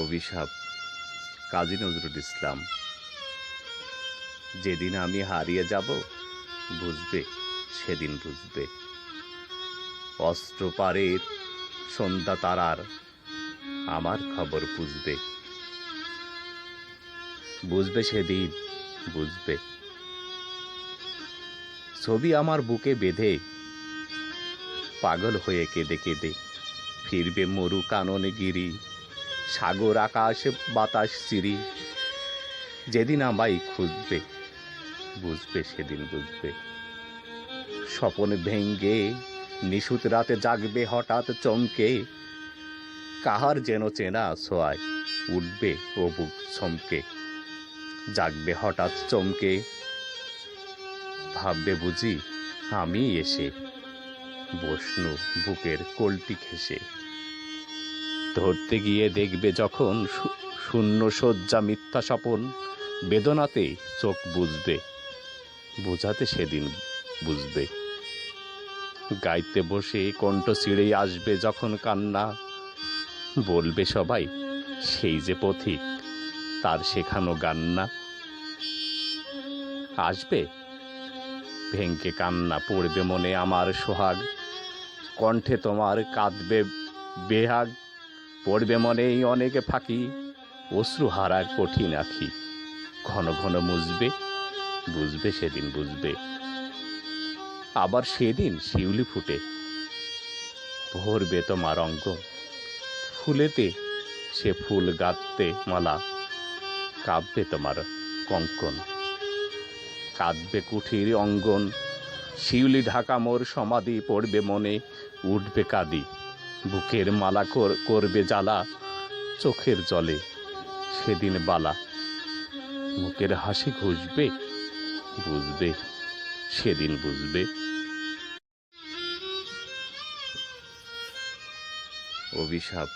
অভিশাপ কাজী নজরুল ইসলাম। যেদিন আমি হারিয়ে যাব বুঝবে, সেদিন বুঝবে। অস্ত্রপারের সন্ধ্যা তারার আমার খবর বুঝবে, বুঝবে সেদিন বুঝবে। ছবি আমার বুকে বেঁধে পাগল হয়ে কেঁদে কেঁদে ফিরবে মরু কাননে গিরি, সাগর আকাশ বাতাস চিরি। যেদিন আমায় খুঁজবে বুঝবে, সেদিন বুঝবে। স্বপন ভেঙ্গে নিশুত রাতে জাগবে হঠাৎ চমকে, কাহার যেন চেনা ছোঁয়ায় উঠবে ও বুক চমকে। জাগবে হঠাৎ চমকে, ভাববে বুঝি আমি এসে বসনু বুকের কলটি ঘেঁষে। ধরতে গিয়ে দেখবে যখন শূন্য শয্যা মিথ্যা স্বপন, বেদনাতে চোখ বুঝবে, বুঝাতে সেদিন বুঝবে। গাইতে বসে কণ্ঠ ছিঁড়ে আসবে যখন কান্না, বলবে সবাই সেই যে পথিক, তার শেখানো গান না। আসবে ভেঙ্গে কান্না, পড়বে মনে আমার সোহাগ, কণ্ঠে তোমার কাঁদবে বেহাগ। পড়বে মনেই অনেকে ফাঁকি, অশ্রুহারা কঠিন আঁখি। ঘন ঘন মুছবে, বুঝবে সেদিন বুঝবে। আবার সেদিন শিউলি ফুটে ভরবে তোমার অঙ্গ, ফুলেতে সে ফুল গাঁথতে মালা। কাঁদবে তোমার কঙ্কন, কাঁদবে কুঠির অঙ্গন। শিউলি ঢাকা মোর সমাধি, পড়বে মনে উঠবে কাঁদি। বুকের মালা করবে জ্বালা, চোখের জলে সেদিন বালা। মুখের হাসি ঘুষবে, বুঝবে সেদিন বুঝবে। অভিশাপ